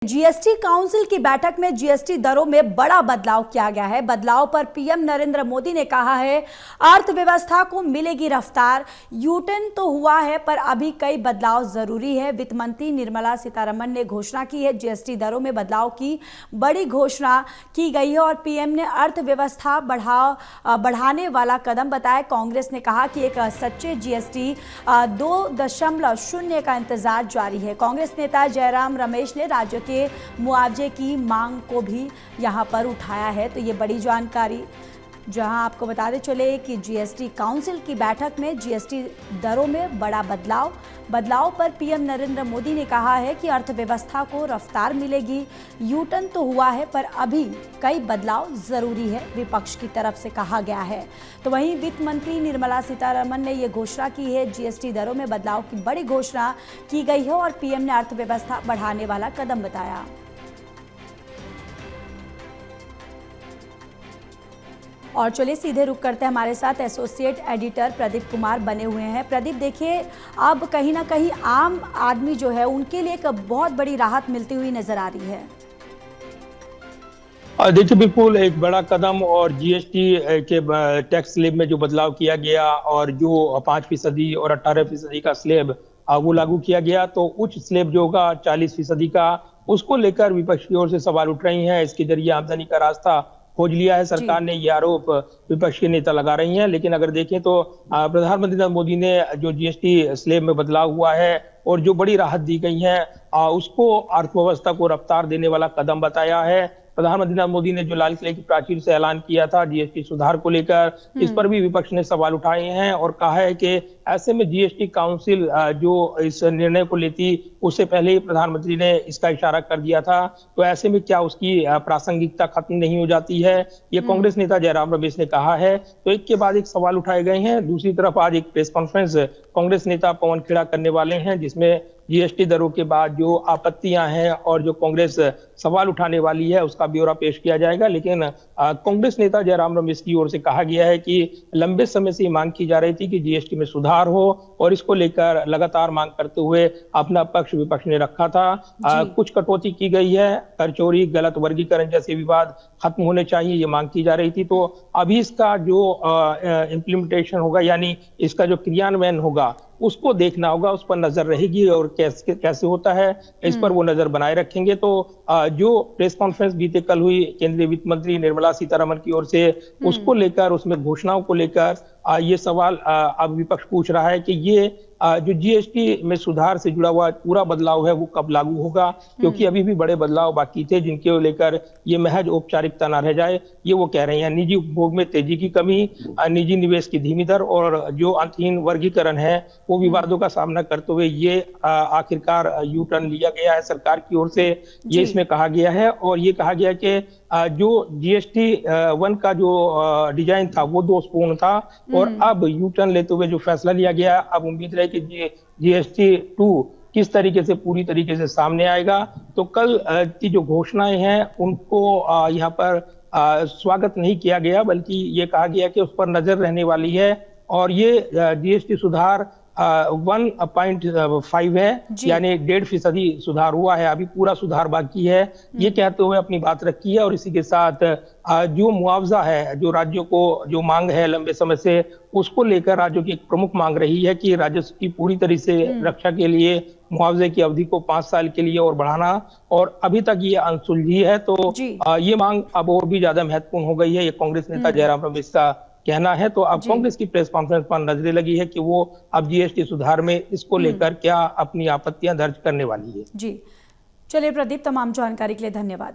GST council की बैठक में जीएसटी दरों में बड़ा बदलाव किया गया है। बदलाव पर पीएम नरेंद्र मोदी ने कहा है, अर्थव्यवस्था को मिलेगी रफ्तार। यूटर्न तो हुआ है पर अभी कई बदलाव जरूरी है। वित्त मंत्री निर्मला सीतारमण ने घोषणा की है, जीएसटी दरों में बदलाव की बड़ी घोषणा की गई है और पीएम ने अर्थव्यवस्था बढ़ाने वाला कदम बताया। कांग्रेस ने कहा कि एक सच्चे जीएसटी 2.0 का इंतजार जारी है। कांग्रेस नेता जयराम रमेश ने राज्य के मुआवजे की मांग को भी यहां पर उठाया है। तो ये बड़ी जानकारी, जहां आपको बताते चले कि जीएसटी काउंसिल की बैठक में जीएसटी दरों में बड़ा बदलाव पर पीएम नरेंद्र मोदी ने कहा है कि अर्थव्यवस्था को रफ्तार मिलेगी। यूटर्न तो हुआ है पर अभी कई बदलाव जरूरी है, विपक्ष की तरफ से कहा गया है। तो वहीं वित्त मंत्री निर्मला सीतारमण ने यह घोषणा की है, जीएसटी दरों में बदलाव की बड़ी घोषणा की गई है और पीएम ने अर्थव्यवस्था बढ़ाने वाला कदम बताया। और चलिए सीधे रुक करते हैं, हमारे साथ एसोसिएट एडिटर प्रदीप कुमार बने हुए हैं। प्रदीप, देखिए अब कहीं ना कहीं आम आदमी जो है उनके लिए एक बहुत बड़ी राहत मिलती हुई नजर आ रही है। देखिए, बिल्कुल एक बड़ा कदम। और जीएसटी के टैक्स स्लैब में जो बदलाव किया गया और जो 5% और 18% का स्लैब वो लागू किया गया, तो उच्च स्लैब जो होगा 40% का, उसको लेकर विपक्ष की ओर से सवाल उठ रही हैं। इसके जरिए आमदनी का रास्ता खोज लिया है सरकार ने, ये आरोप विपक्ष के नेता लगा रही हैं। लेकिन अगर देखें तो प्रधानमंत्री नरेंद्र मोदी ने जो जीएसटी स्लैब में बदलाव हुआ है और जो बड़ी राहत दी गई है, उसको अर्थव्यवस्था को रफ्तार देने वाला कदम बताया है। प्रधानमंत्री नरेंद्र मोदी ने जो लाल किले की प्राचीर से ऐलान किया था जीएसटी सुधार को लेकर, इस पर भी विपक्ष ने सवाल उठाए हैं और कहा है कि ऐसे में जीएसटी काउंसिल जो इस निर्णय को लेती, उससे पहले ही प्रधानमंत्री ने इसका इशारा कर दिया था, तो ऐसे में क्या उसकी प्रासंगिकता खत्म नहीं हो जाती है, ये कांग्रेस नेता जयराम रमेश ने कहा है। तो एक के बाद एक सवाल उठाए गए हैं। दूसरी तरफ आज एक प्रेस कॉन्फ्रेंस कांग्रेस नेता पवन खेड़ा करने वाले हैं, जिसमें जीएसटी दरों के बाद जो आपत्तियां हैं और जो कांग्रेस सवाल उठाने वाली है उसका ब्यौरा पेश किया जाएगा। लेकिन कांग्रेस नेता जयराम रमेश की ओर से कहा गया है कि लंबे समय से मांग की जा रही थी कि जीएसटी में सुधार हो और इसको लेकर लगातार मांग करते हुए अपना पक्ष विपक्ष ने रखा था। कुछ कटौती की गई है, कर चोरी, गलत वर्गीकरण जैसे विवाद खत्म होने चाहिए, ये मांग की जा रही थी। तो अभी इसका जो इम्प्लीमेंटेशन होगा, यानी इसका जो क्रियान्वयन होगा, उसको देखना होगा, उस पर नजर रहेगी और कैसे होता है इस पर वो नजर बनाए रखेंगे। तो जो प्रेस कॉन्फ्रेंस बीते कल हुई केंद्रीय वित्त मंत्री निर्मला सीतारमण की ओर से, उसको लेकर, उसमें घोषणाओं को लेकर ये सवाल अब विपक्ष पूछ रहा है कि ये जो जीएसटी में सुधार से जुड़ा हुआ पूरा बदलाव है वो कब लागू होगा, क्योंकि अभी भी बड़े बदलाव बाकी थे जिनके लेकर ये महज औपचारिकता ना रह जाए, ये वो कह रहे हैं। निजी उपभोग में तेजी की कमी, निजी निवेश की धीमी दर और जो अंतहीन वर्गीकरण है वो विवादों का सामना करते हुए ये आखिरकार यू टर्न लिया गया है सरकार की ओर से, ये इसमें कहा गया है। और ये कहा गया कि जो जीएसटी 1 का जो डिजाइन था वो दोषपूर्ण था और अब यू टर्न लेते हुए जो फैसला लिया गया, अब उम्मीद रहे कि जीएसटी 2 किस तरीके से पूरी तरीके से सामने आएगा। तो कल की जो घोषणाएं हैं उनको यहाँ पर स्वागत नहीं किया गया, बल्कि ये कहा गया कि उस पर नजर रहने वाली है। और ये जीएसटी सुधार 1.5 है, यानी 1.5% सुधार हुआ है, अभी पूरा सुधार बाकी है, ये कहते हुए अपनी बात रखी है। और इसी के साथ जो मुआवजा है, जो राज्यों को जो मांग है लंबे समय से, उसको लेकर राज्यों की एक प्रमुख मांग रही है कि राजस्व की पूरी तरह से रक्षा के लिए मुआवजे की अवधि को 5 साल के लिए और बढ़ाना, और अभी तक ये अनसुलझी है। तो ये मांग अब और भी ज्यादा महत्वपूर्ण हो गई है, ये कांग्रेस नेता जयराम रमेश का कहना है। तो अब कांग्रेस की प्रेस कॉन्फ्रेंस पर नजरें लगी है कि वो अब जीएसटी सुधार में इसको लेकर क्या अपनी आपत्तियां दर्ज करने वाली है। जी, चलिए प्रदीप, तमाम जानकारी के लिए धन्यवाद।